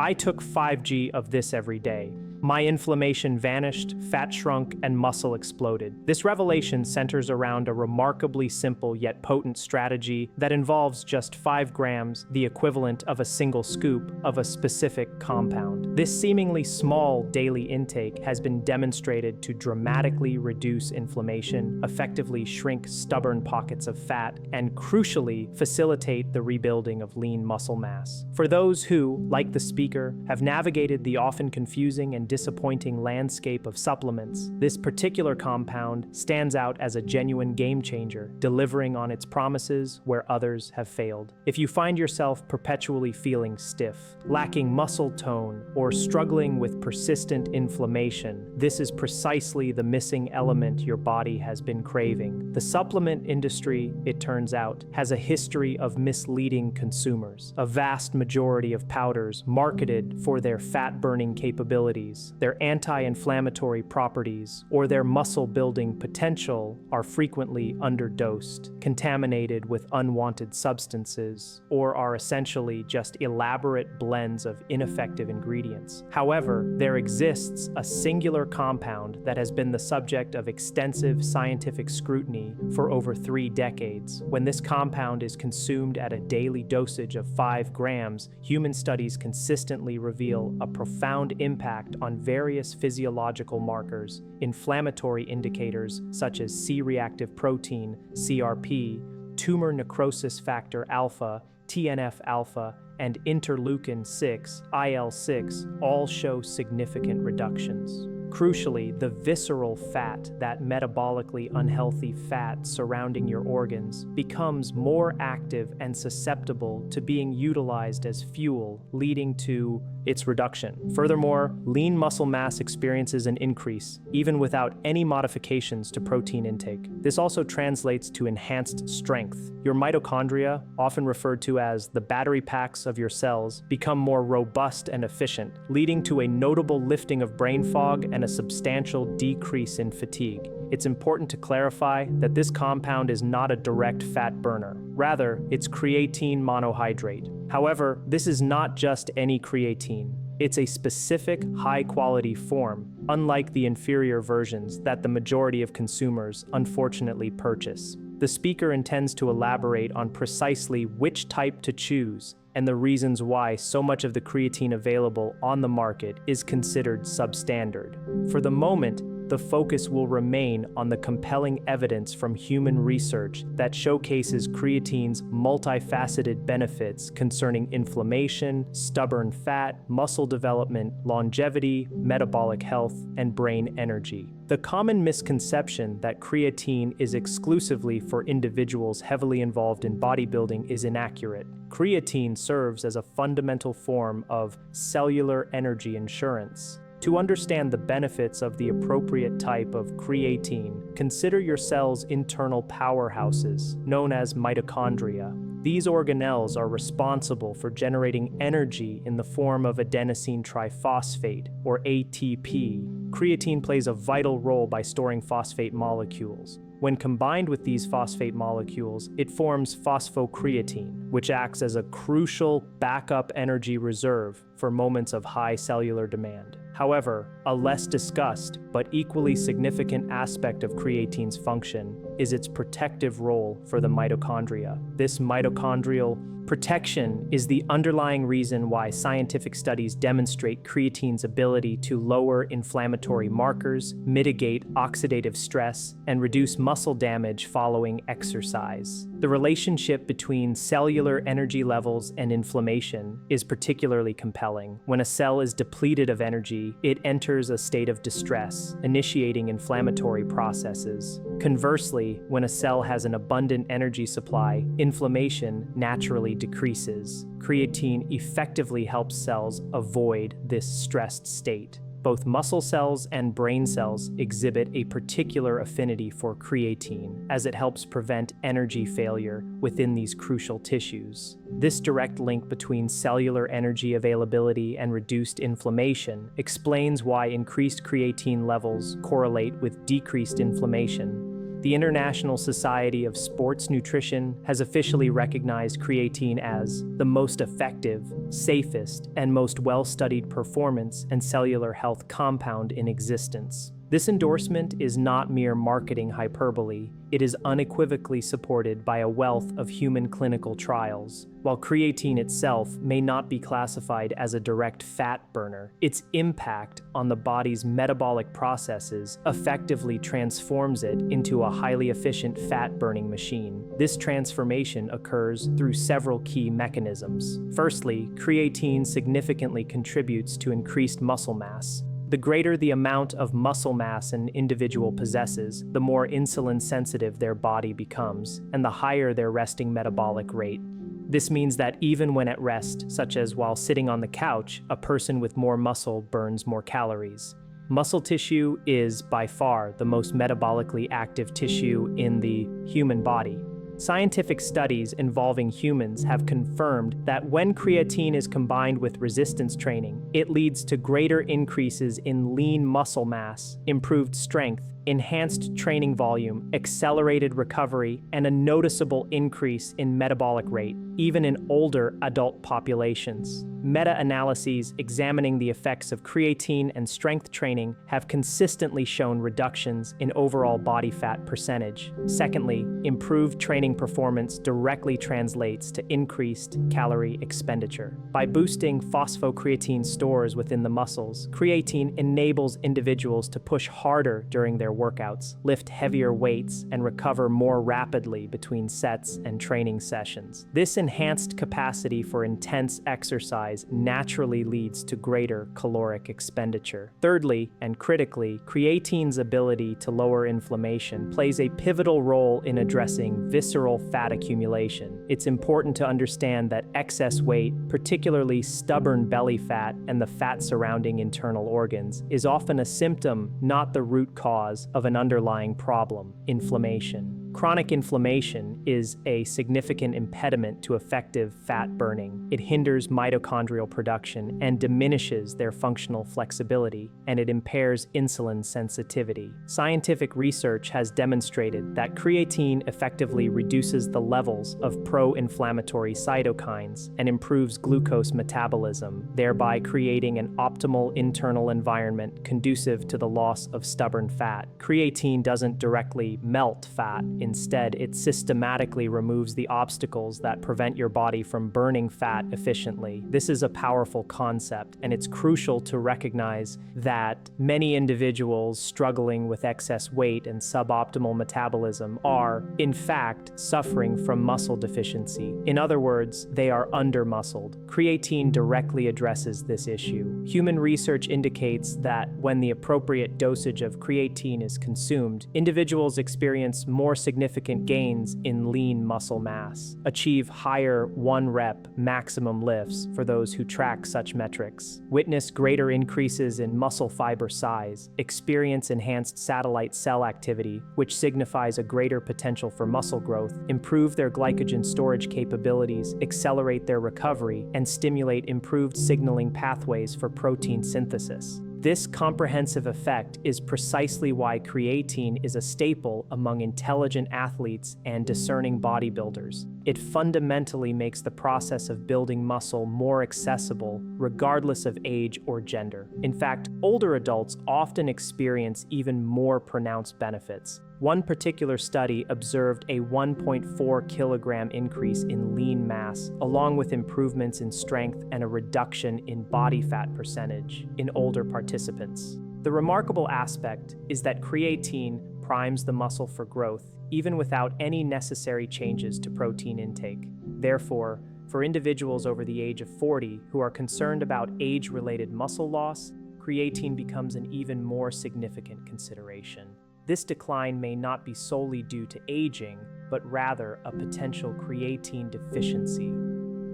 I took 5G of this every day. My inflammation vanished, fat shrunk, and muscle exploded. This revelation centers around a remarkably simple yet potent strategy that involves just 5 grams, the equivalent of a single scoop, of a specific compound. This seemingly small daily intake has been demonstrated to dramatically reduce inflammation, effectively shrink stubborn pockets of fat, and crucially facilitate the rebuilding of lean muscle mass. For those who, like the speaker, have navigated the often confusing and disappointing landscape of supplements, this particular compound stands out as a genuine game changer, delivering on its promises where others have failed. If you find yourself perpetually feeling stiff, lacking muscle tone, or struggling with persistent inflammation, this is precisely the missing element your body has been craving. The supplement industry, it turns out, has a history of misleading consumers. A vast majority of powders marketed for their fat-burning capabilities, their anti-inflammatory properties, or their muscle-building potential are frequently underdosed, contaminated with unwanted substances, or are essentially just elaborate blends of ineffective ingredients. However, there exists a singular compound that has been the subject of extensive scientific scrutiny for over 3 decades. When this compound is consumed at a daily dosage of 5 grams, human studies consistently reveal a profound impact on various physiological markers, inflammatory indicators such as C-reactive protein, CRP, tumor necrosis factor alpha, TNF-alpha, and interleukin-6, IL-6, all show significant reductions. Crucially, the visceral fat, that metabolically unhealthy fat surrounding your organs, becomes more active and susceptible to being utilized as fuel, leading to its reduction. Furthermore, lean muscle mass experiences an increase, even without any modifications to protein intake. This also translates to enhanced strength. Your mitochondria, often referred to as the battery packs of your cells, become more robust and efficient, leading to a notable lifting of brain fog and a substantial decrease in fatigue. It's important to clarify that this compound is not a direct fat burner. Rather, it's creatine monohydrate. However, this is not just any creatine. It's a specific, high-quality form, unlike the inferior versions that the majority of consumers unfortunately purchase. The speaker intends to elaborate on precisely which type to choose and the reasons why so much of the creatine available on the market is considered substandard. For the moment, the focus will remain on the compelling evidence from human research that showcases creatine's multifaceted benefits concerning inflammation, stubborn fat, muscle development, longevity, metabolic health, and brain energy. The common misconception that creatine is exclusively for individuals heavily involved in bodybuilding is inaccurate. Creatine serves as a fundamental form of cellular energy insurance. To understand the benefits of the appropriate type of creatine, consider your cell's internal powerhouses, known as mitochondria. These organelles are responsible for generating energy in the form of adenosine triphosphate, or ATP. Creatine plays a vital role by storing phosphate molecules. When combined with these phosphate molecules, it forms phosphocreatine, which acts as a crucial backup energy reserve for moments of high cellular demand. However, a less discussed but equally significant aspect of creatine's function is its protective role for the mitochondria. This mitochondrial protection is the underlying reason why scientific studies demonstrate creatine's ability to lower inflammatory markers, mitigate oxidative stress, and reduce muscle damage following exercise. The relationship between cellular energy levels and inflammation is particularly compelling. When a cell is depleted of energy, it enters a state of distress, initiating inflammatory processes. Conversely, when a cell has an abundant energy supply, inflammation naturally decreases. Creatine effectively helps cells avoid this stressed state. Both muscle cells and brain cells exhibit a particular affinity for creatine, as it helps prevent energy failure within these crucial tissues. This direct link between cellular energy availability and reduced inflammation explains why increased creatine levels correlate with decreased inflammation. The International Society of Sports Nutrition has officially recognized creatine as the most effective, safest, and most well-studied performance and cellular health compound in existence. This endorsement is not mere marketing hyperbole. It is unequivocally supported by a wealth of human clinical trials. While creatine itself may not be classified as a direct fat burner, its impact on the body's metabolic processes effectively transforms it into a highly efficient fat-burning machine. This transformation occurs through several key mechanisms. Firstly, creatine significantly contributes to increased muscle mass. The greater the amount of muscle mass an individual possesses, the more insulin-sensitive their body becomes, and the higher their resting metabolic rate. This means that even when at rest, such as while sitting on the couch, a person with more muscle burns more calories. Muscle tissue is, by far, the most metabolically active tissue in the human body. Scientific studies involving humans have confirmed that when creatine is combined with resistance training, it leads to greater increases in lean muscle mass, improved strength, enhanced training volume, accelerated recovery, and a noticeable increase in metabolic rate, even in older adult populations. Meta-analyses examining the effects of creatine and strength training have consistently shown reductions in overall body fat percentage. Secondly, improved training performance directly translates to increased calorie expenditure. By boosting phosphocreatine stores within the muscles, creatine enables individuals to push harder during their workouts, lift heavier weights, and recover more rapidly between sets and training sessions. This enhanced capacity for intense exercise naturally leads to greater caloric expenditure. Thirdly, and critically, creatine's ability to lower inflammation plays a pivotal role in addressing visceral fat accumulation. It's important to understand that excess weight, particularly stubborn belly fat and the fat surrounding internal organs, is often a symptom, not the root cause of an underlying problem, inflammation. Chronic inflammation is a significant impediment to effective fat burning. It hinders mitochondrial production and diminishes their functional flexibility, and it impairs insulin sensitivity. Scientific research has demonstrated that creatine effectively reduces the levels of pro-inflammatory cytokines and improves glucose metabolism, thereby creating an optimal internal environment conducive to the loss of stubborn fat. Creatine doesn't directly melt fat. Instead, it systematically removes the obstacles that prevent your body from burning fat efficiently. This is a powerful concept, and it's crucial to recognize that many individuals struggling with excess weight and suboptimal metabolism are, in fact, suffering from muscle deficiency. In other words, they are under-muscled. Creatine directly addresses this issue. Human research indicates that when the appropriate dosage of creatine is consumed, individuals experience more significant gains in lean muscle mass, achieve higher one-rep maximum lifts for those who track such metrics, witness greater increases in muscle fiber size, experience enhanced satellite cell activity, which signifies a greater potential for muscle growth, improve their glycogen storage capabilities, accelerate their recovery, and stimulate improved signaling pathways for protein synthesis. This comprehensive effect is precisely why creatine is a staple among intelligent athletes and discerning bodybuilders. It fundamentally makes the process of building muscle more accessible, regardless of age or gender. In fact, older adults often experience even more pronounced benefits. One particular study observed a 1.4 kilogram increase in lean mass, along with improvements in strength and a reduction in body fat percentage in older participants. The remarkable aspect is that creatine primes the muscle for growth, even without any necessary changes to protein intake. Therefore, for individuals over the age of 40 who are concerned about age-related muscle loss, creatine becomes an even more significant consideration. This decline may not be solely due to aging, but rather a potential creatine deficiency.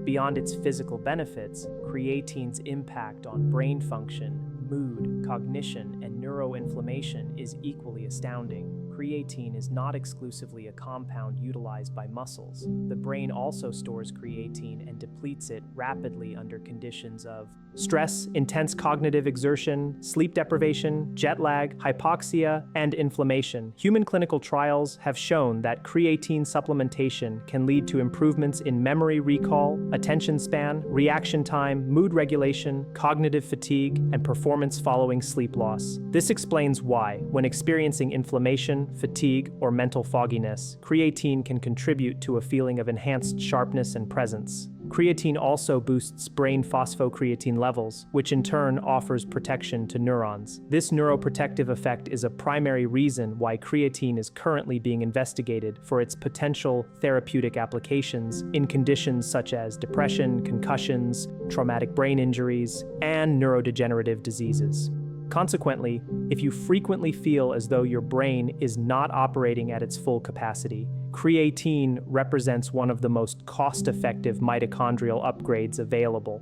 Beyond its physical benefits, creatine's impact on brain function, mood, cognition, and neuroinflammation is equally astounding. creatine is not exclusively a compound utilized by muscles. The brain also stores creatine and depletes it rapidly under conditions of stress, intense cognitive exertion, sleep deprivation, jet lag, hypoxia, and inflammation. Human clinical trials have shown that creatine supplementation can lead to improvements in memory recall, attention span, reaction time, mood regulation, cognitive fatigue, and performance following sleep loss. This explains why, when experiencing inflammation, fatigue, or mental fogginess, creatine can contribute to a feeling of enhanced sharpness and presence. Creatine also boosts brain phosphocreatine levels, which in turn offers protection to neurons. This neuroprotective effect is a primary reason why creatine is currently being investigated for its potential therapeutic applications in conditions such as depression, concussions, traumatic brain injuries, and neurodegenerative diseases. Consequently, if you frequently feel as though your brain is not operating at its full capacity, creatine represents one of the most cost-effective mitochondrial upgrades available.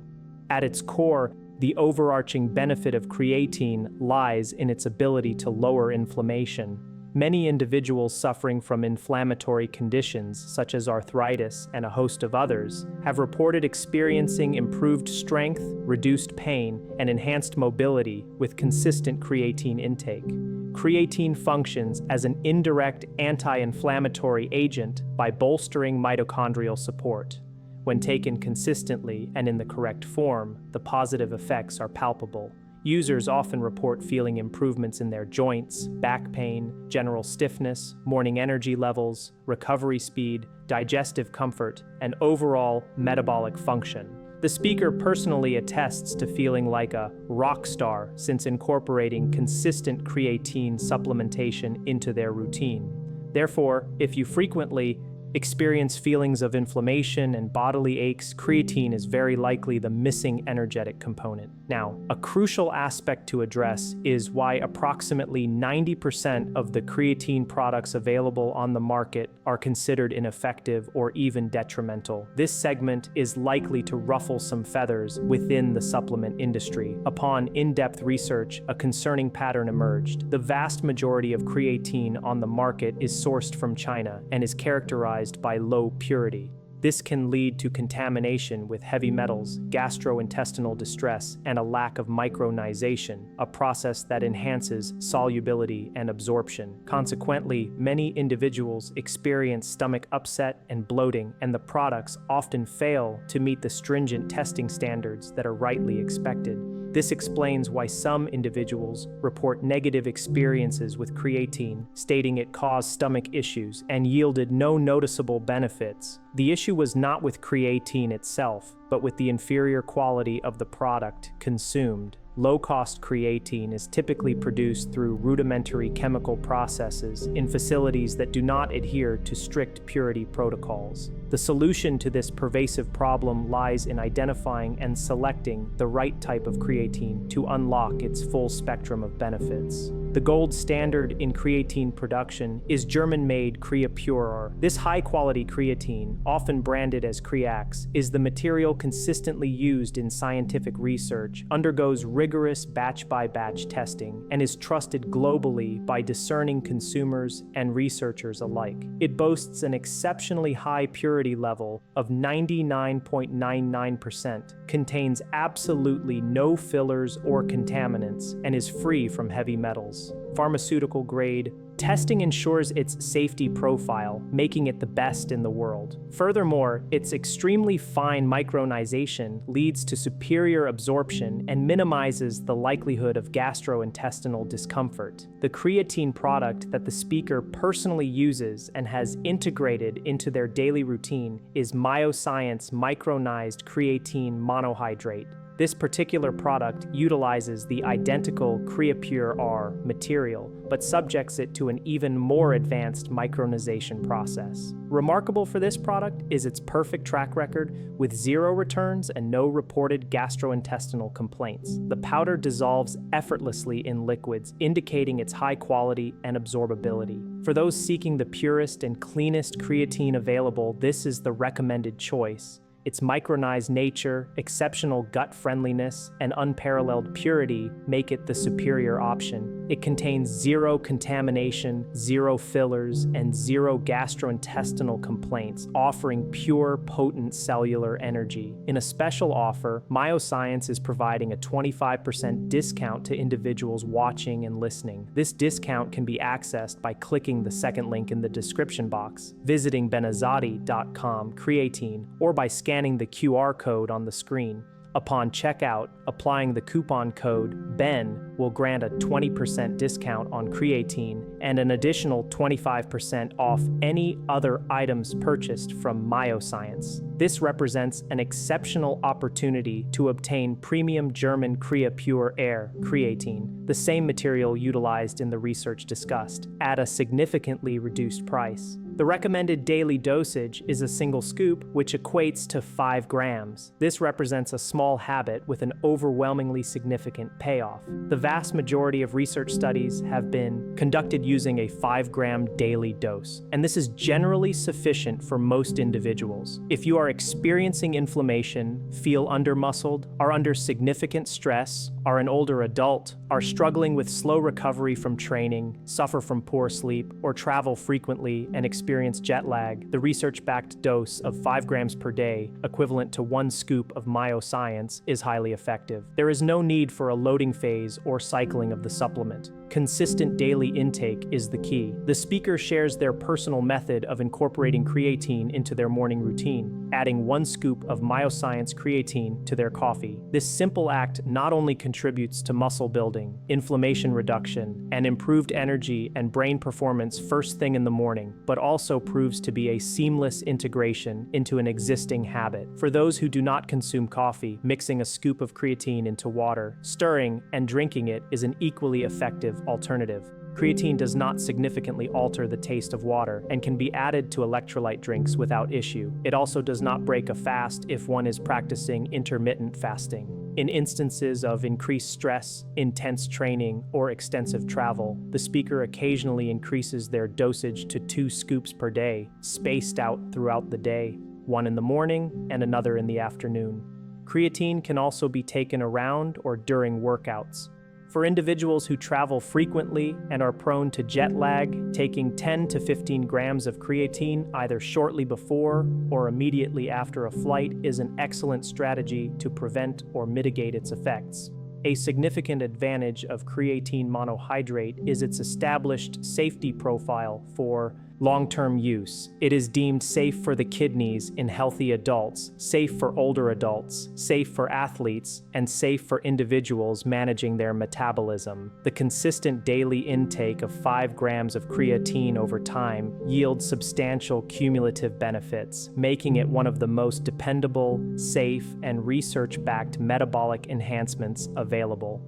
At its core, the overarching benefit of creatine lies in its ability to lower inflammation. Many individuals suffering from inflammatory conditions, such as arthritis and a host of others, have reported experiencing improved strength, reduced pain, and enhanced mobility with consistent creatine intake. Creatine functions as an indirect anti-inflammatory agent by bolstering mitochondrial support. When taken consistently and in the correct form, the positive effects are palpable. Users often report feeling improvements in their joints, back pain, general stiffness, morning energy levels, recovery speed, digestive comfort, and overall metabolic function. The speaker personally attests to feeling like a rock star since incorporating consistent creatine supplementation into their routine. Therefore, if you frequently experience feelings of inflammation and bodily aches, creatine is very likely the missing energetic component. Now, a crucial aspect to address is why approximately 90% of the creatine products available on the market are considered ineffective or even detrimental. This segment is likely to ruffle some feathers within the supplement industry. Upon in-depth research, a concerning pattern emerged. The vast majority of creatine on the market is sourced from China and is characterized by low purity. This can lead to contamination with heavy metals, gastrointestinal distress, and a lack of micronization, a process that enhances solubility and absorption. Consequently, many individuals experience stomach upset and bloating, and the products often fail to meet the stringent testing standards that are rightly expected. This explains why some individuals report negative experiences with creatine, stating it caused stomach issues and yielded no noticeable benefits. The issue was not with creatine itself, but with the inferior quality of the product consumed. Low-cost creatine is typically produced through rudimentary chemical processes in facilities that do not adhere to strict purity protocols. The solution to this pervasive problem lies in identifying and selecting the right type of creatine to unlock its full spectrum of benefits. The gold standard in creatine production is German-made Creapure. This high-quality creatine, often branded as Creax, is the material consistently used in scientific research, undergoes rigorous batch-by-batch testing, and is trusted globally by discerning consumers and researchers alike. It boasts an exceptionally high purity level of 99.99%, contains absolutely no fillers or contaminants, and is free from heavy metals. Pharmaceutical grade testing ensures its safety profile, making it the best in the world. Furthermore, its extremely fine micronization leads to superior absorption and minimizes the likelihood of gastrointestinal discomfort. The creatine product that the speaker personally uses and has integrated into their daily routine is Myoscience micronized creatine monohydrate. This particular product utilizes the identical Creapure R material, but subjects it to an even more advanced micronization process. Remarkable for this product is its perfect track record with 0 returns and no reported gastrointestinal complaints. The powder dissolves effortlessly in liquids, indicating its high quality and absorbability. For those seeking the purest and cleanest creatine available, this is the recommended choice. Its micronized nature, exceptional gut friendliness, and unparalleled purity make it the superior option. It contains zero contamination, zero fillers, and zero gastrointestinal complaints, offering pure, potent cellular energy. In a special offer, Myoscience is providing a 25% discount to individuals watching and listening. This discount can be accessed by clicking the second link in the description box, visiting benazati.com creatine, or by scanning the QR code on the screen. Upon checkout, applying the coupon code BEN will grant a 20% discount on creatine and an additional 25% off any other items purchased from Myoscience. This represents an exceptional opportunity to obtain premium German CreaPure Air creatine, the same material utilized in the research discussed, at a significantly reduced price. The recommended daily dosage is a single scoop, which equates to 5 grams. This represents a small habit with an overwhelmingly significant payoff. The vast majority of research studies have been conducted using a 5-gram daily dose, and this is generally sufficient for most individuals. If you are experiencing inflammation, feel undermuscled, are under significant stress, are an older adult, are struggling with slow recovery from training, suffer from poor sleep, or travel frequently and experience jet lag, the research-backed dose of 5 grams per day, equivalent to 1 scoop of Myoscience, is highly effective. There is no need for a loading phase or cycling of the supplement. Consistent daily intake is the key. The speaker shares their personal method of incorporating creatine into their morning routine, adding 1 scoop of Myoscience creatine to their coffee. This simple act not only contributes to muscle building, inflammation reduction, and improved energy and brain performance first thing in the morning, but also proves to be a seamless integration into an existing habit. For those who do not consume coffee, mixing a scoop of creatine into water, stirring, and drinking it is an equally effective alternative. Creatine does not significantly alter the taste of water and can be added to electrolyte drinks without issue. It also does not break a fast if one is practicing intermittent fasting. In instances of increased stress, intense training, or extensive travel, the speaker occasionally increases their dosage to 2 scoops per day, spaced out throughout the day, 1 in the morning and another in the afternoon. Creatine can also be taken around or during workouts. For individuals who travel frequently and are prone to jet lag, taking 10 to 15 grams of creatine either shortly before or immediately after a flight is an excellent strategy to prevent or mitigate its effects. A significant advantage of creatine monohydrate is its established safety profile for long-term use. It is deemed safe for the kidneys in healthy adults, safe for older adults, safe for athletes, and safe for individuals managing their metabolism. The consistent daily intake of 5 grams of creatine over time yields substantial cumulative benefits, making it one of the most dependable, safe, and research-backed metabolic enhancements available.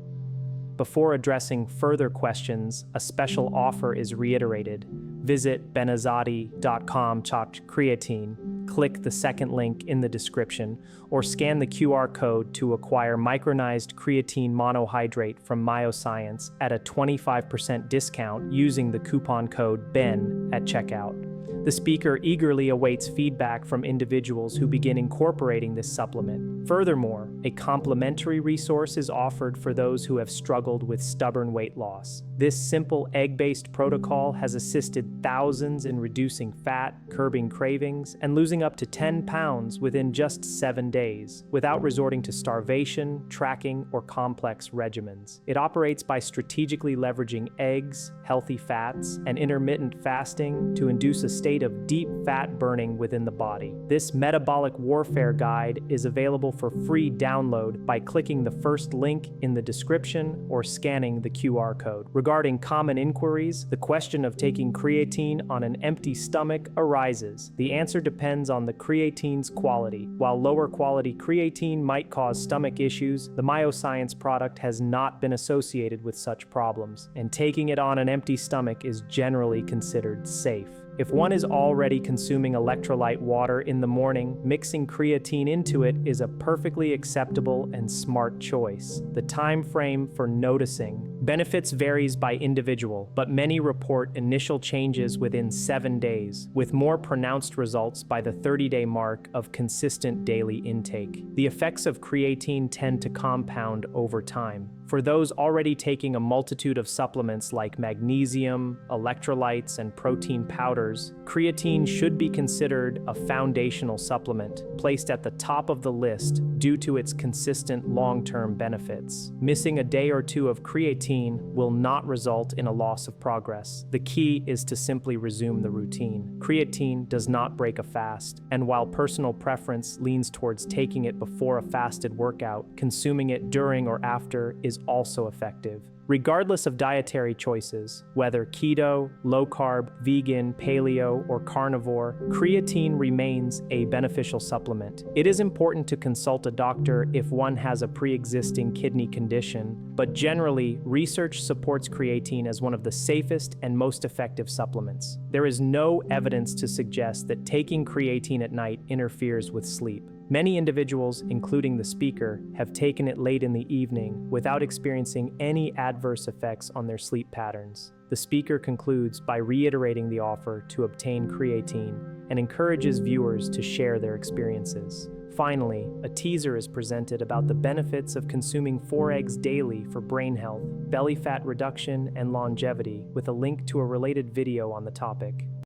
Before addressing further questions, a special offer is reiterated. Visit benazati.com/creatine, click the second link in the description, or scan the QR code to acquire micronized creatine monohydrate from Myoscience at a 25% discount using the coupon code BEN at checkout. The speaker eagerly awaits feedback from individuals who begin incorporating this supplement. Furthermore, a complimentary resource is offered for those who have struggled with stubborn weight loss. This simple egg-based protocol has assisted thousands in reducing fat, curbing cravings, and losing up to 10 pounds within just 7 days, without resorting to starvation, tracking, or complex regimens. It operates by strategically leveraging eggs, healthy fats, and intermittent fasting to induce a state of deep fat burning within the body. This metabolic warfare guide is available for free download by clicking the first link in the description or scanning the QR code. Regarding common inquiries, the question of taking creatine on an empty stomach arises. The answer depends on the creatine's quality. While lower quality creatine might cause stomach issues, the Myoscience product has not been associated with such problems, and taking it on an empty stomach is generally considered safe. If one is already consuming electrolyte water in the morning, mixing creatine into it is a perfectly acceptable and smart choice. The time frame for noticing Benefits varies by individual, but many report initial changes within 7 days, with more pronounced results by the 30-day mark of consistent daily intake. The effects of creatine tend to compound over time. For those already taking a multitude of supplements like magnesium, electrolytes, and protein powders, creatine should be considered a foundational supplement, placed at the top of the list due to its consistent long-term benefits. Missing a day or two of creatine will not result in a loss of progress. The key is to simply resume the routine. Creatine does not break a fast, and while personal preference leans towards taking it before a fasted workout, consuming it during or after is also effective. Regardless of dietary choices, whether keto, low-carb, vegan, paleo, or carnivore, creatine remains a beneficial supplement. It is important to consult a doctor if one has a pre-existing kidney condition, but generally, research supports creatine as one of the safest and most effective supplements. There is no evidence to suggest that taking creatine at night interferes with sleep. Many individuals, including the speaker, have taken it late in the evening without experiencing any adverse effects on their sleep patterns. The speaker concludes by reiterating the offer to obtain creatine and encourages viewers to share their experiences. Finally, a teaser is presented about the benefits of consuming 4 eggs daily for brain health, belly fat reduction, and longevity, with a link to a related video on the topic.